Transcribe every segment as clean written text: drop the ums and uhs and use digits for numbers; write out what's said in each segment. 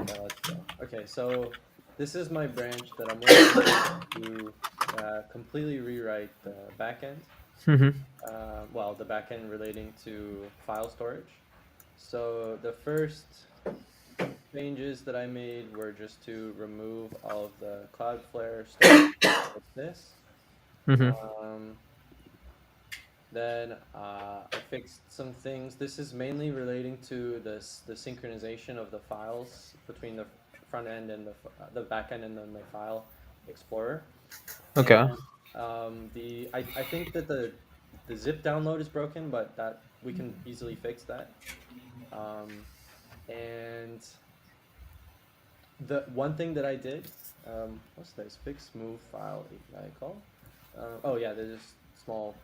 Yeah, let's go. Okay, so this is my branch that I'm working to completely rewrite the backend. Mm-hmm. Well, the backend relating to file storage. So the first changes that I made were just to remove all of the Cloudflare storage, like this. Mm-hmm. Um, then I fixed some things. This is mainly relating to the synchronization of the files between the front end and the back end and then the file explorer. Okay. And I think that the zip download is broken, but that we can easily fix that. Um, and the one thing that I did, what's this? Fix move file API call. Oh yeah, there's just small.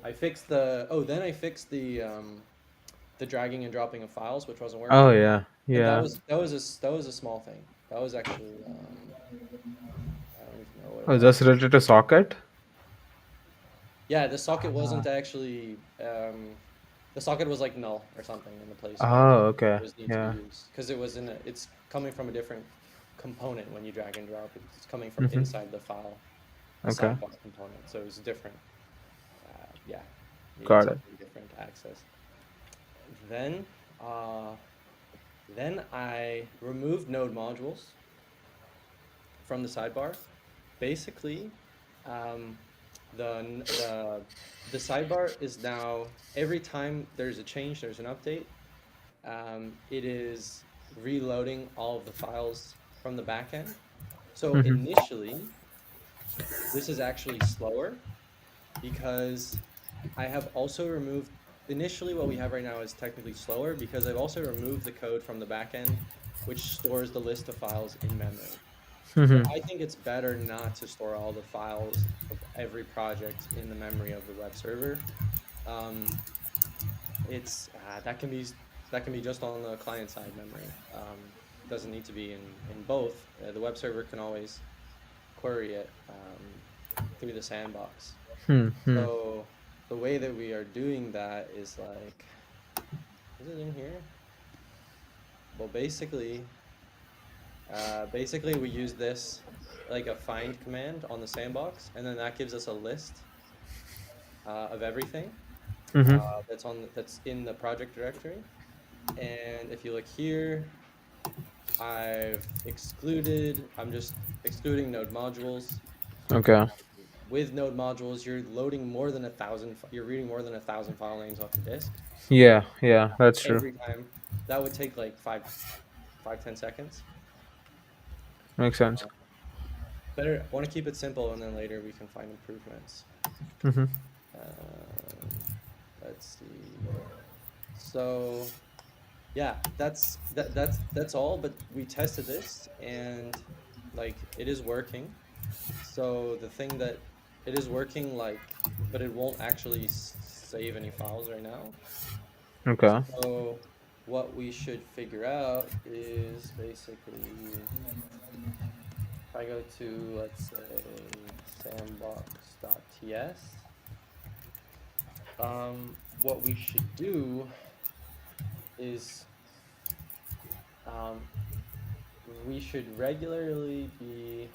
I fixed then I fixed the dragging and dropping of files, which wasn't Oh working, yeah. and Yeah. that was a small thing. That was actually I don't even know what it Oh, was. that's related to socket? Yeah, the socket Uh, wasn't actually the socket was like null or something in the place where oh, it okay. was need to be Yeah. used because it's coming from a different component when you drag and drop. It's coming from Mm-hmm. inside the file, a Okay. sidebar component, so it's different. Yeah, needed Got it. something different to access. Then, uh, then I removed node modules from the sidebar. Basically, um, the sidebar is now every time there's a change, there's an update. It is reloading all of the files from the backend. So Mm-hmm. initially, this is actually slower because I have also removed. Initially, what we have right now is technically slower because I've also removed the code from the backend, which stores the list of files in memory. So Mm-hmm. I think it's better not to store all the files of every project in the memory of the web server. Um, it's that can be just on the client side memory. Doesn't need to be in both. The web server can always query it through the sandbox. Hmm. So the way that we are doing that is like, is it in here? Well, basically we use this like a find command on the sandbox, and then that gives us a list of everything Mm-hmm. that's in the project directory. And if you look here, I'm just excluding node modules. Okay. With node modules, you're loading more than 1,000, you're reading more than 1,000 file names off the disk Yeah. Yeah. That's true. every time. That would take like 10 seconds. Makes sense. Uh, Better, want to keep it simple, and then later we can find improvements. Mm-hmm. Um, let's see. So yeah, that's all. But we tested this, and like it is working. So the thing that it is working but it won't actually save any files right now. Okay. So what we should figure out is basically if I go to, let's say, sandbox.ts, what we should do is um, we should regularly be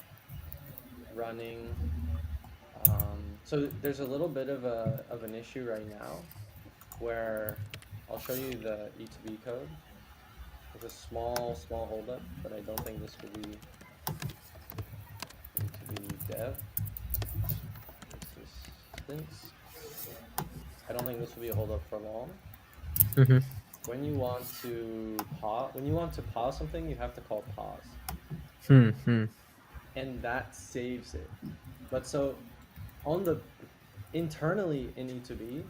running. So there's a little bit of an issue right now where I'll show you the E2B code. There's a small holdup, but I don't think this will be E2B dev existence. I don't think this will be a holdup for long. Mm-hmm. When you want to pause something, you have to call pause, Hmm. and that saves it. But so on the internally in E2B,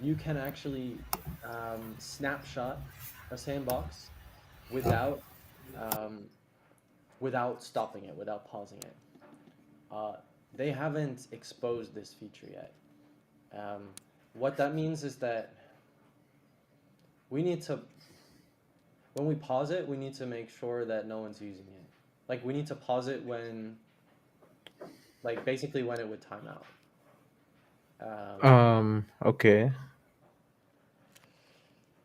you can actually snapshot a sandbox without um, without stopping it, without pausing it. Uh, they haven't exposed this feature yet. Um, what that means is that we need to, when we pause it, we need to make sure that no one's using it. Like we need to pause it like basically when it would time out. Um, Okay.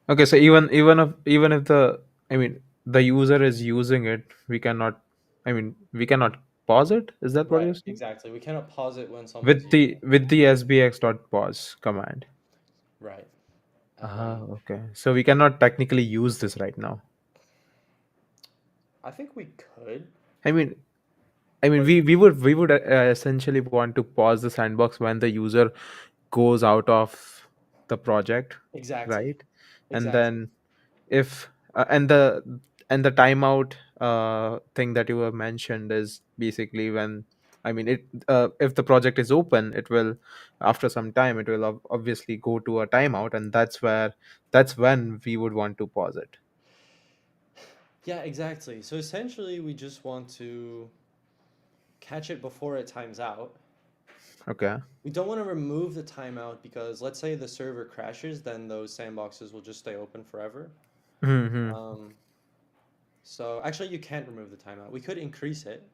Okay. So even if the, I mean, the user is using it, we cannot. I mean, we cannot pause it. Is that what Right, you're saying? exactly. We cannot pause it when someone's With using the it. with the sbx.pause command. Right. Ah, Um, okay. So we cannot technically use this right now. I think we could, I mean, but we would essentially want to pause the sandbox when the user goes out of the project, exactly, right? And exactly. then if and the timeout thing that you have mentioned is basically when, I mean, if the project is open, it will, after some time, it will obviously go to a timeout, and that's when we would want to pause it. Yeah, exactly. So essentially, we just want to catch it before it times out. Okay. We don't want to remove the timeout because let's say the server crashes, then those sandboxes will just stay open forever. Hmm. Um, so actually, you can't remove the timeout. We could increase it,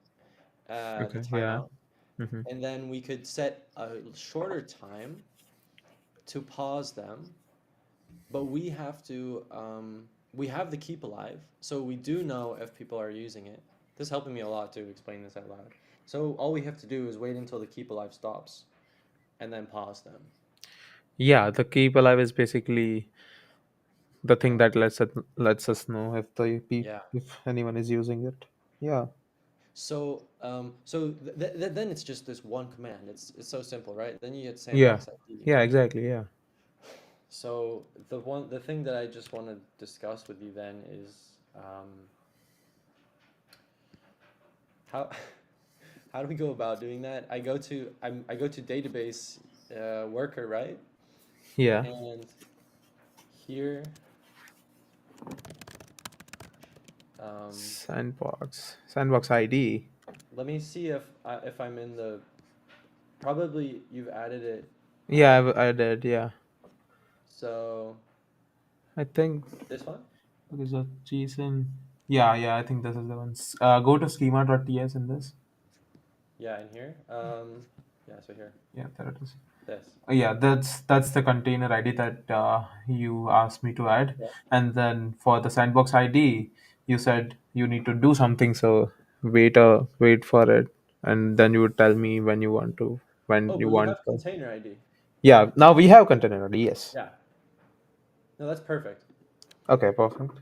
the Okay. Yeah. timeout, Hmm. and then we could set a shorter time to pause them. But we have the keep alive, so we do know if people are using it. This is helping me a lot to explain this out loud. So all we have to do is wait until the keep alive stops, and then pause them. Yeah, the keep alive is basically the thing Um, that lets us know if yeah. if anyone is using it. Yeah. Then it's just this one command. It's so simple, right? Then you get Yeah. sandbox ID. Yeah. Exactly. Yeah. So the thing that I just want to discuss with you then is how how do we go about doing that? I go to database worker, right? Yeah. And here, um, Sandbox ID. let me see if I'm in the. Probably you've added it. Yeah, I did. Yeah, So I think this one. there's a JSON. Yeah, yeah, I think this is the one. Go to schema.ts in this. Yeah, in here. Yeah, so here. Yeah, there it is. This. Yeah, that's the container ID that you asked me to add, Yeah. and then for the sandbox ID, you said you need to do something. So wait for it, and then you would tell me when Oh, you but we want. have container ID. Yeah, now we have container ID. Yes. Yeah. No, that's perfect. Okay, perfect.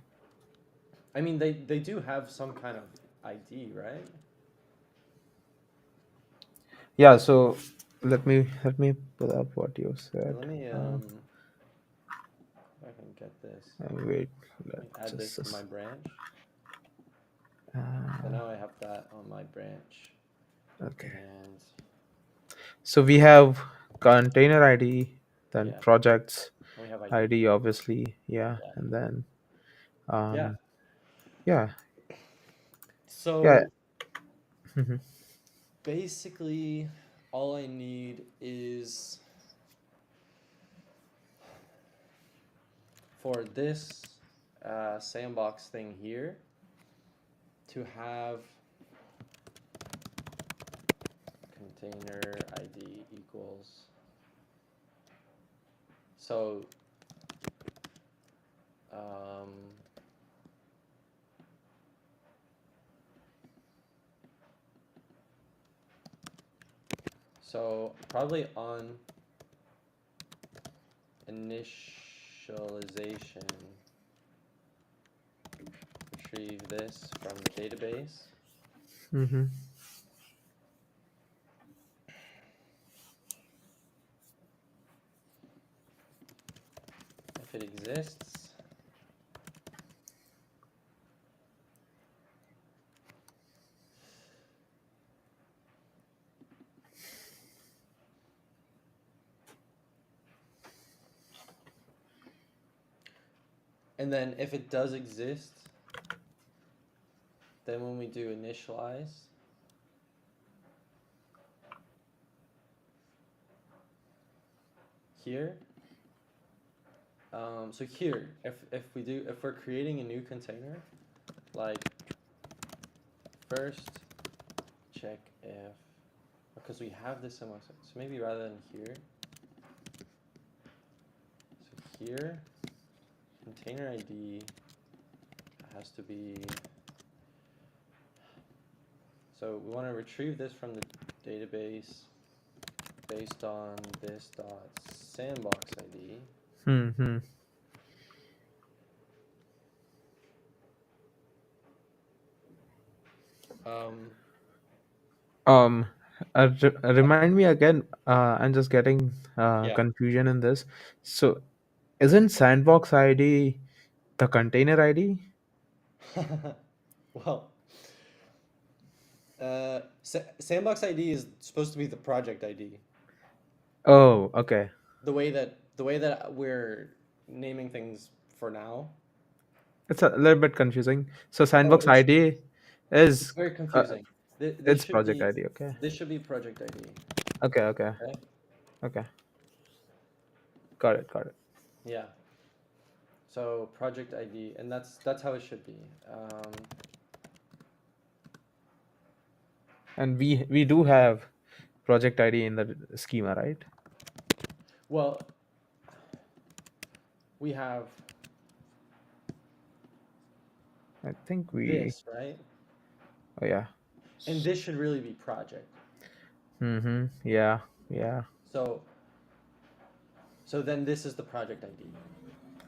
I mean, they do have some kind of ID, right? Yeah, so let me pull up what you Yeah, said. let me if I can get this. Wait, Let me let's add this to my just branch. So uh, now I have that on my branch. okay. And So we have container ID, then yeah, projects and we have ID. ID, obviously, yeah, Yeah. and then Yeah. um, yeah, yeah. So Mhm. basically, all I need is for this sandbox thing here to have container ID equals. So um, so probably on initialization, retrieve this from the database. Mhm. If it exists, and then if it does exist, then when we do initialize, here, so here, if we're creating a new container, like first check if, because we have this in so maybe rather than here, so here, container ID has to be, so we want to retrieve this from the database based on this dot sandbox ID. Hmm. Um, Um, remind me again. I'm just getting yeah. confusion in this. So, isn't sandbox ID the container ID? Well, sandbox ID is supposed to be the project ID. Oh, okay. The way that we're naming things for now. It's a little bit confusing. So, Oh, sandbox it's ID it's is very uh, confusing. This it's should project be ID. Okay. this should be project ID. Okay. Okay. Okay. Okay. Got it. Got it. Yeah. So project ID, and that's how it should be. And we do have project ID in the schema, right? Well, we have I think we. this, right? Oh yeah. And this should really be project. Mm-hmm. Yeah. Yeah. So so then this is the project ID.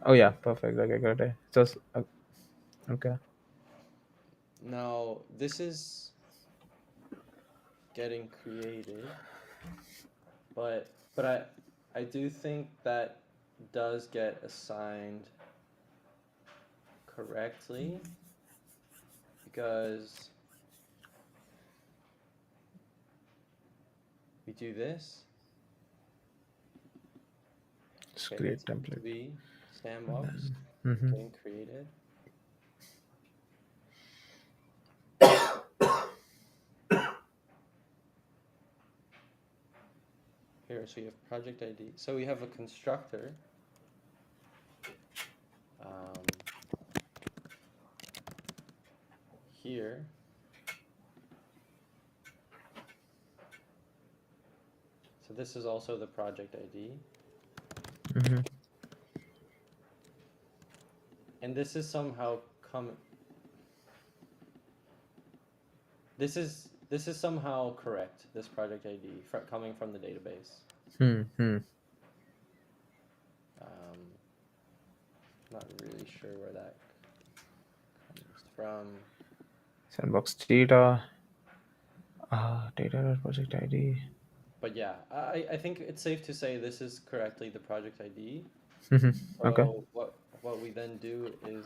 Oh yeah. Perfect. Okay. Got it. Just okay. Now this is getting created, but I do think that does get assigned correctly because we do this. Just Okay, that's create going to template. be And sandbox then. Mm-hmm. getting created. Here, so you have project ID. So we have a constructor. Um, Here. So this is also the project ID. Mm-hmm. And this is somehow this is somehow correct, this project ID coming from the database. Hmm. Um, Not really sure where that comes from. Sandbox data. Data project ID. But yeah, I think it's safe to say this is correctly the project ID. Mm-hmm. Okay. So what we then do is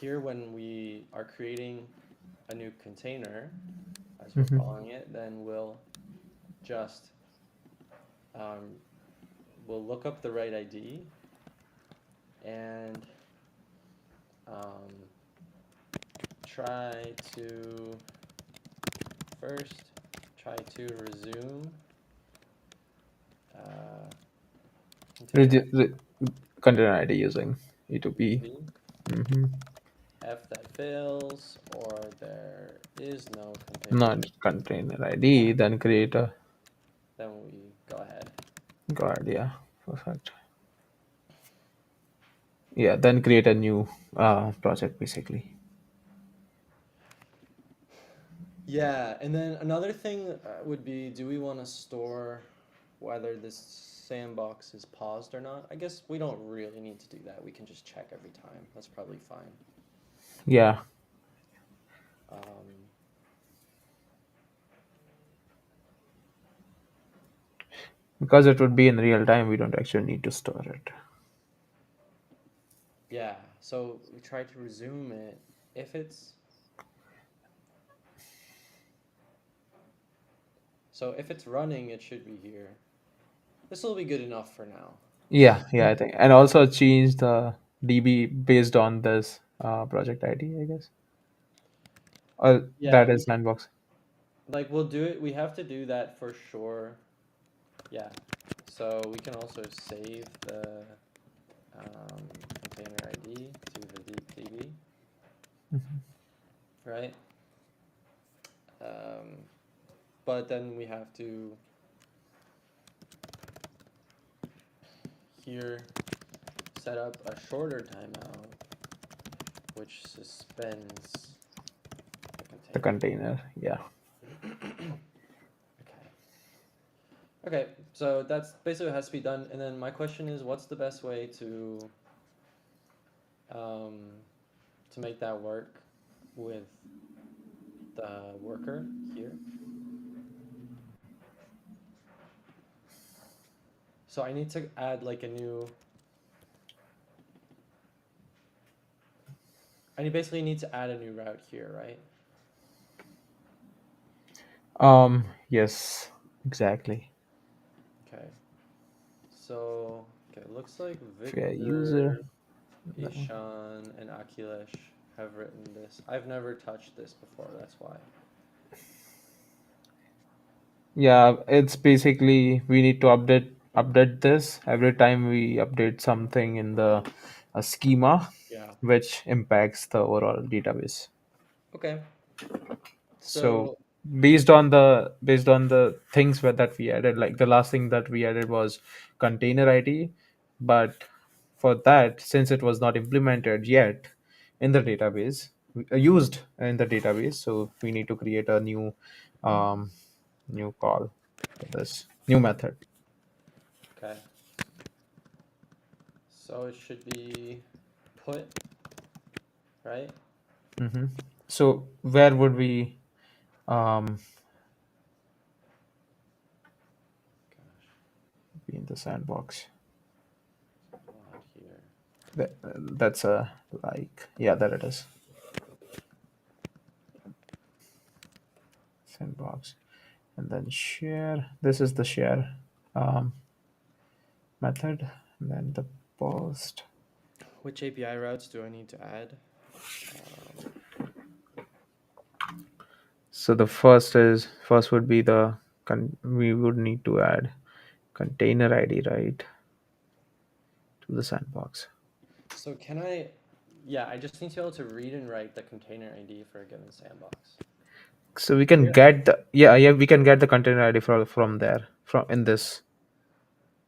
here when we are creating a new container, as we're Mm-hmm. calling it, then just um, we'll look up the right ID and um, try to first try to resume container Regi- re- Container ID using E2P. ID. Mm-hmm. If that fails or there is no container, Not container ID. Then create a then we go ahead. guard. Yeah. Perfect. Yeah. Then create a new project basically. Yeah, and then another thing would be, do we want to store whether this sandbox is paused or not? I guess we don't really need to do that. We can just check every time. That's probably fine. Yeah. Um, Because it would be in real time, we don't actually need to store it. yeah, so we try to resume it. If it's if it's running, it should be here. This will be good enough for now. Yeah, yeah, I think, and also change the DB based on this project ID, I guess. Or Yeah, that is sandbox. we'll do it. We have to do that for sure. Yeah. So we can also save the um, container ID to the DB, Mhm. right? Um, but then we have to here set up a shorter timeout which suspends the The container. container, yeah. Okay. Okay, so that's basically what has to be done. And then my question is, what's the best way um, to make that work with the worker here? So I need to add like a new. I basically need to add a new route here, right? Yes, exactly. Okay. So okay, it looks like Fair user. Victor, Ishan, and Akhilesh have written this. I've never touched this before. That's why. Yeah, it's basically we need to update this every time we update something in the schema, Yeah. which impacts the overall database. Okay. So So based on the things that we added, like the last thing that we added was container ID, but for that, since it was not implemented yet in the database, used in the database, so we need to create a um, new call for this new method. okay. So it should be put, right? hmm So where would we um, Gosh, be in the sandbox? not here. That's a like yeah, there it is. Sandbox, and then share. This is the share um, method, and then the post. Which API routes do I need to add? Um, So the first would be we would need to add container ID, right, to the sandbox. so can I? Yeah, I just need to be able to read and write the container ID for a given sandbox. So we can Yeah. get the yeah we can get the container ID from there from in this.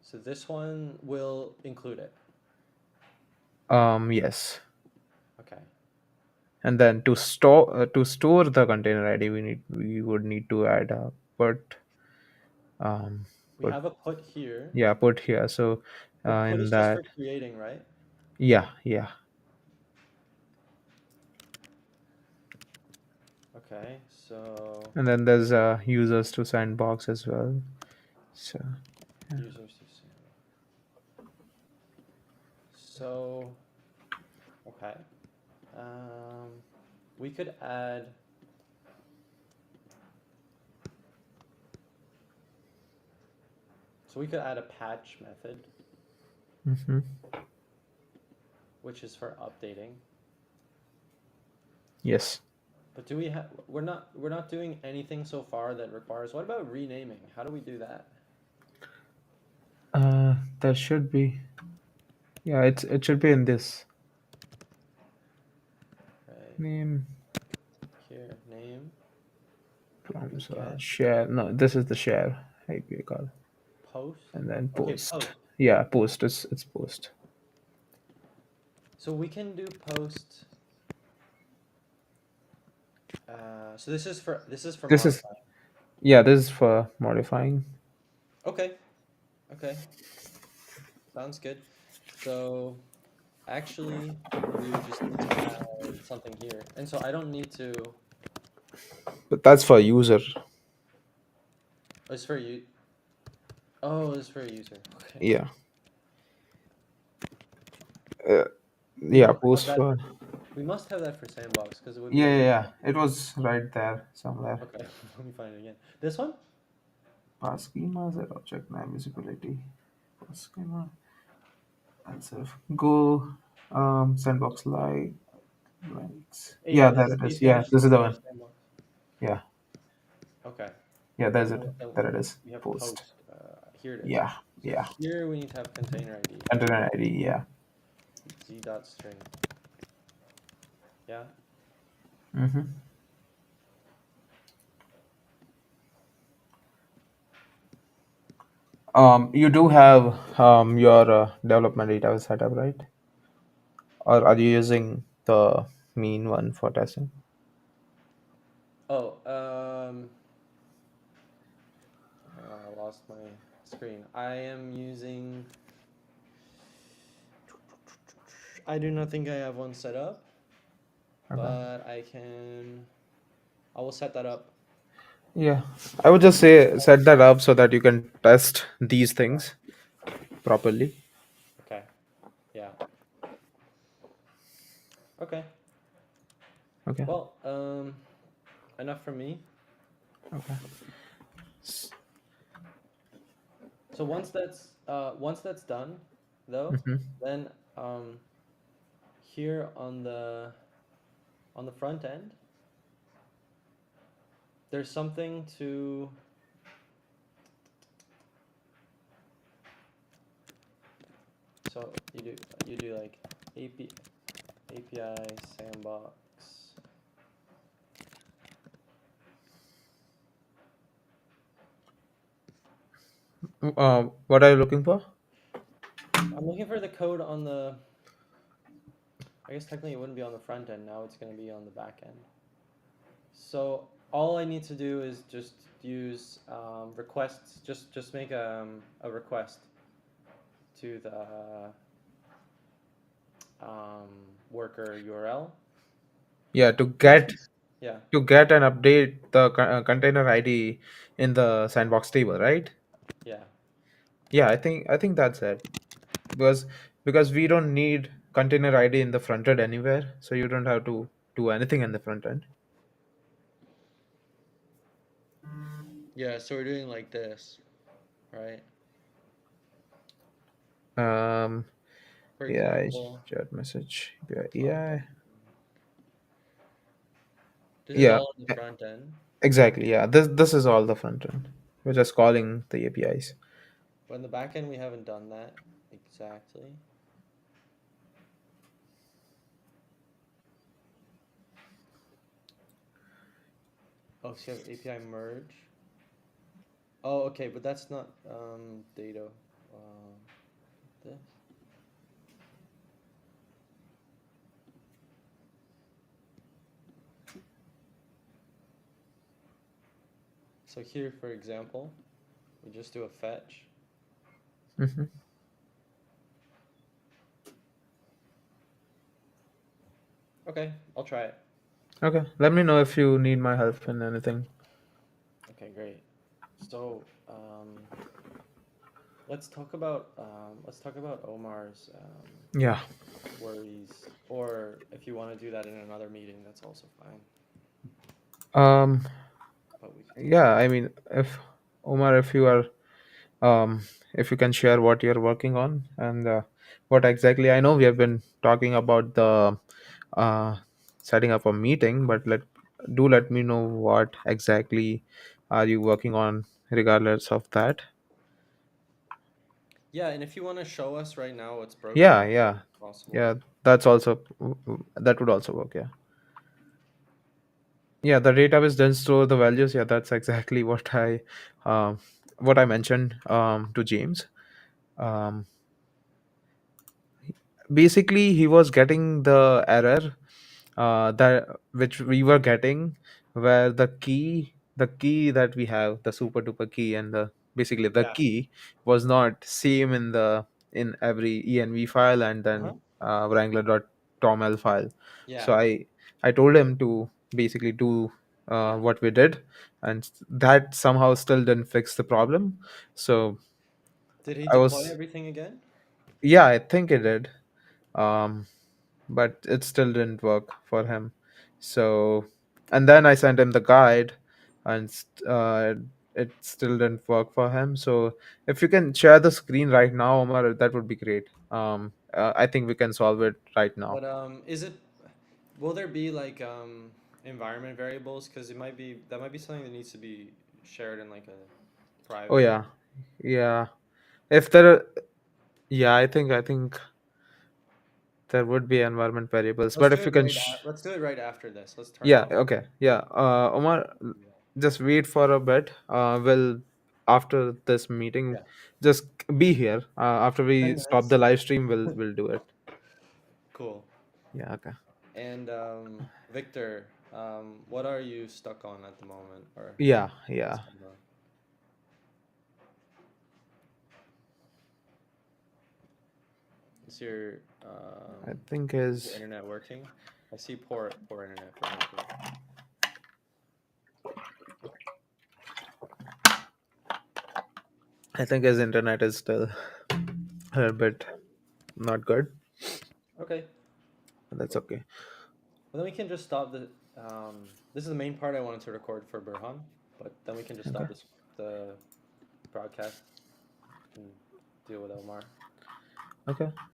So this one will include it. Yes, Okay. and then to store the container ID, we would need to add a um We put have a put here. yeah put here. So Put in is just that for creating, right? yeah. Okay. So And then there's users to sandbox as well. So yeah. users to sandbox. So okay. Um, we could add. So we could add a patch method, hmm which is for updating. Yes. But do we have? We're not doing anything so far that requires. What about renaming? How do we do that? There should be. Yeah, it should be in this Right name here, name. We prompts get share. No, this is the share API call, post. and then Okay, post. post. Yeah, post. It's post. So we can do post. So this is for This is modifying. yeah. This is for modifying. Okay. Okay. Sounds good. So actually, we would just need to add something here, and so I don't need to. But that's for user. Oh, it's for you. Oh, it's for a user. Okay. Yeah. Uh, We yeah. don't have Post that. for. We must have that for sandbox because it would be Yeah, a yeah, link. yeah. It was right there somewhere. Okay, let me find it again. This one? Pass schemas and object name visibility. Pass schema. Answer. Go sandbox like likes. Yeah, Yeah, this there it is. Yeah, API this is the slash one. sandbox. Yeah, Okay, yeah, there's and it. then There it is. we have Post. post. Here it is. Yeah, So yeah. here we need to have container ID. Container ID. Yeah. Z dot string. Yeah. Mm-hmm. You do have your development data set up, right? Or are you using the? mean one for testing? Oh, hang on, I lost my screen. I am using. I do not think I have one set up, Okay. but I can. I will set that up. Yeah, I would just say set that up so that you can test these things properly. Okay. Yeah. Okay. Okay. Well, enough from me. Okay. So once that's done, though, Mm-hmm. then um, here on the front end, there's something to. So you do like API sandbox. What are you looking for? I'm looking for the code on the. I guess technically it wouldn't be on the front end. Now it's going to be on the back end. So all I need to do is just use requests. Just make a request to the um, worker URL. Yeah, This is yeah, to get and update the container ID in the sandbox table, right? yeah. Yeah, I think that's it. Because we don't need container ID in the front end anywhere, so you don't have to do anything in the front end. Yeah, so we're doing like this, right? Um, For AI example, chat message. Yeah, um, AI. this is Yeah, all in the front end. exactly. Yeah, this is all the front end. We're just calling the APIs. But in the back end, we haven't done that exactly. Oh, so you have API merge. Oh, okay, but that's not data. This. So here, for example, we just do a fetch. Hmm. Okay, I'll try it. Okay, let me know if you need my help in anything. Okay, great. So let's talk about Omar's Yeah. worries, or if you want to do that in another meeting, that's also fine. Um. But we could do that. Yeah. I mean, if Omar, if you can share what you're working on and what exactly. I know we have been talking about the uh, setting up a meeting, but let me know what exactly are you working on, regardless of that. Yeah, and if you want to show us right now what's Yeah, broken, yeah, possible. yeah. That would also work. Yeah, yeah. The database then store the values. Yeah, that's exactly um, what I mentioned to James. Um, Basically he was getting the error that which we were getting, where the key that we have, the super duper key, and the basically the Yeah. key was not same in every env file and Uh-huh. then wrangler.toml file. So Yeah. I told him to basically do Yeah. what we did, and that somehow still didn't fix the problem. So Did he I deploy was, everything again? yeah, I think it did. um but it still didn't work for him. So, and then I sent him the guide, and it still didn't work for him. So, if you can share the screen right now, Omar, that would be great. I think we can solve it right now. But is it? Will there be like environment variables? Because that might be something that needs to be shared in like a Oh private. yeah, yeah. If there, are, yeah, I think there would be environment variables, Let's but do if you it can, let's do it right after this. Let's turn yeah, off. okay, yeah. Omar, just wait for a bit. We'll after this meeting, Yeah. just be here. After Ten we stop minutes. the live stream, we'll do it. Cool. Yeah, okay. And Victor, what are you stuck on at the moment, or Yeah, what's yeah. going on? Is your I think is your is internet working? I see poor internet for me too. I think his internet is still a little bit not good. Okay, But that's okay. well then we can just stop the. This is the main part I wanted to record for Burhan, but then we can just Okay. stop this the broadcast and deal with Omar. Okay.